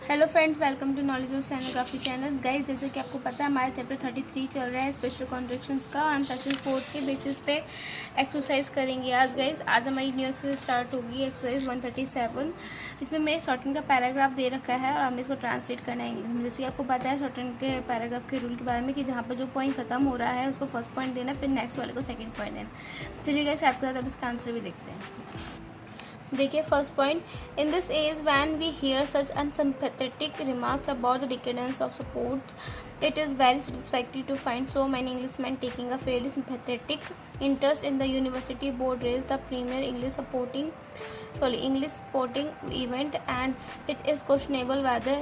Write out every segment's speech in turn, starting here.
Hello friends, welcome to knowledge of stenography channel. Guys, जैसे कि आपको पता है हमारा चैप्टर 33 चल रहा है स्पेशल कॉन्ट्रैक्शंस का। हम सेक्शन 4 के बेसिस पे एक्सरसाइज करेंगे आज। गाइस, आज हमारी न्यू एक्सरसाइज स्टार्ट होगी, एक्सरसाइज 137। इसमें मैं शॉर्टहैंड का पैराग्राफ दे रखा है और हमें इसको ट्रांसलेट करना है इंग्लिश में। जैसे कि आपको पता है शॉर्टहैंड के पैराग्राफ के रूल के बारे में कि जहाँ पर जो पॉइंट खत्म हो रहा है उसको फर्स्ट पॉइंट देना, फिर नेक्स्ट वाले को सेकेंड पॉइंट देना। चलिए गाइस, साथ के साथ अब इसका आंसर भी देखते हैं। देखिए, first point, in this age when we hear such unsympathetic remarks about the decadence of sports, it is very satisfactory to find so many Englishmen taking a fairly sympathetic interest in the University Board race, the premier English sporting event, and it is questionable whether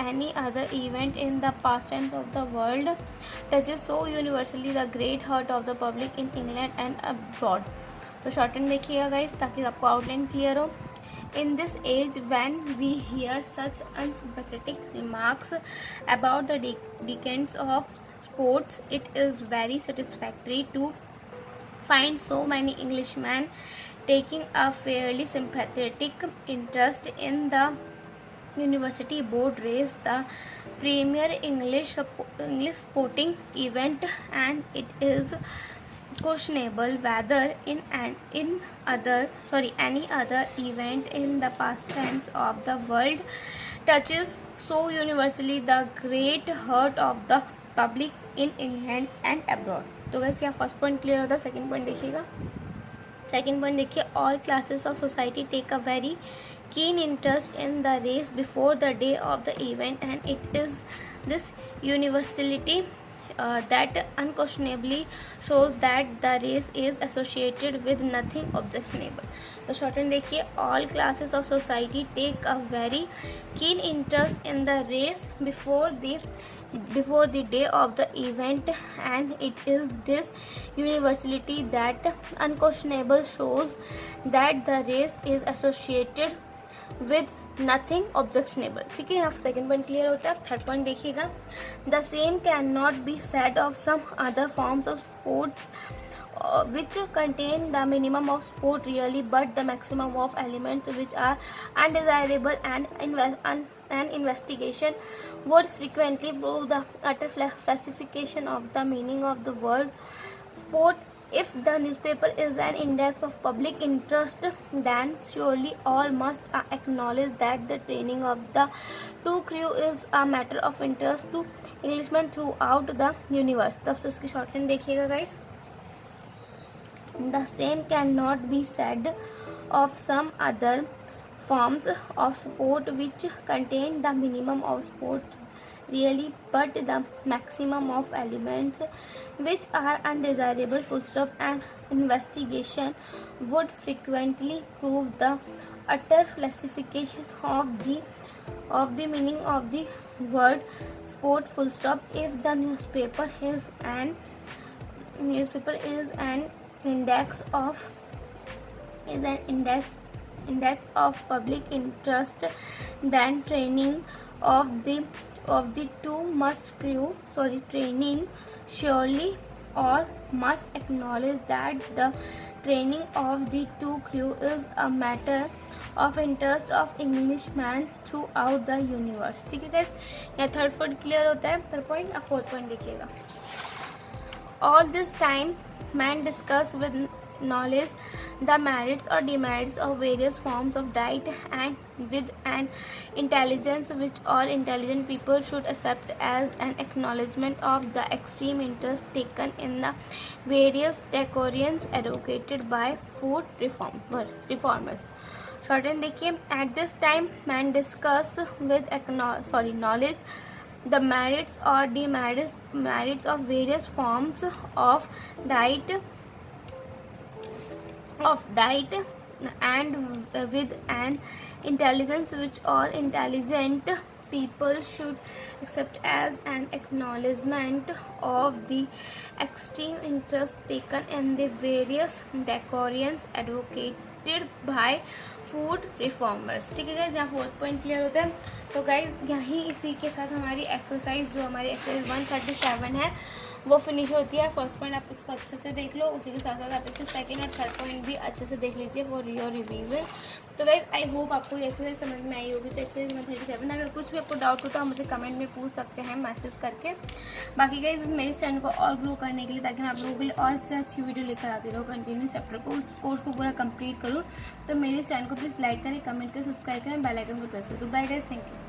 any other event in the pastimes of the world touches so universally the great heart of the public in England and abroad. तो short end देखिएगा guys ताकि आपको outline clear हो। In this age when we hear such unsympathetic remarks about the decadence of sports, it is very satisfactory to find so many Englishmen taking a fairly sympathetic interest in the University Board race, the premier English sporting event, and it is questionable whether any other event in the pastimes of the world touches so universally the great heart of the public in England and abroad. तो वैसे यहाँ first point clear होता है। Second point देखिएगा। Second point देखिए, all classes of society take a very keen interest in the race before the day of the event, and it is this universality that unquestionably shows that the race is associated with nothing objectionable. तो short and देखिए, all classes of society take a very keen interest in the race before the day of the event, and it is this universality that unquestionable shows that the race is associated with nothing objectionable. ठीक है, यहाँ second point clear होता है। Third point देखिएगा, the same cannot be said of some other forms of sports which contain the minimum of sport really, but the maximum of elements which are undesirable, and investigation would frequently prove the utter falsification of the meaning of the word sport. If the newspaper is an index of public interest, then surely all must acknowledge that the training of the two crew is a matter of interest to Englishmen throughout the universe. तब से उसकी short hand देखिएगा guys. The same cannot be said of some other forms of sport which contain the minimum of sport really, but the maximum of elements which are undesirable, full stop, and investigation would frequently prove the utter falsification of the meaning of the word sport, full stop. If the newspaper is an index of public interest, then training of the training surely all must acknowledge that the training of the two crew is a matter of interest of Englishmen throughout the universe. ठीक है guys, यहाँ third point clear होता है। Third point. अब fourth point देखिएगा, all this time man discuss with knowledge the merits or demerits of various forms of diet, and with an intelligence which all intelligent people should accept as an acknowledgement of the extreme interest taken in the various decorians advocated by food reformers. Short and देखिए, at this time man discuss with knowledge the merits or demerits of various forms of diet, and with an intelligence which all intelligent people should accept as an acknowledgement of the extreme interest taken in the various decorians advocated by food reformers. ठीक है guys, यहाँ fourth point clear होता है। तो guys यहीं इसी के साथ हमारी एक्सरसाइज जो हमारी एक्सरसाइज 137 है वो फिनिश होती है। फर्स्ट पॉइंट आप इसको अच्छे से देख लो, उसी के साथ साथ आप इसके सेकंड और थर्ड पॉइंट भी अच्छे से देख लीजिए फॉर योर रिवीजन। तो गाइज आई होप आपको ये एक्सरसाइज समझ में आई होगी। तो एक्सरसाइज नंबर 37, अगर कुछ भी आपको डाउट होता है मुझे कमेंट में पूछ सकते हैं मैसेज करके। बाकी गाइज मेरे चैनल को और ग्रो करने के लिए, ताकि मैं आप लोगों के लिए और से अच्छी वीडियो लेकर आती रहूँ, कंटिन्यू चैप्टर को कोर्स को पूरा कंप्लीट करूँ, तो मेरे चैनल को प्लीज़ लाइक करें, कमेंट करें, सब्सक्राइब करें, बेल आइकन को प्रेस करें। Bye guys, thank you.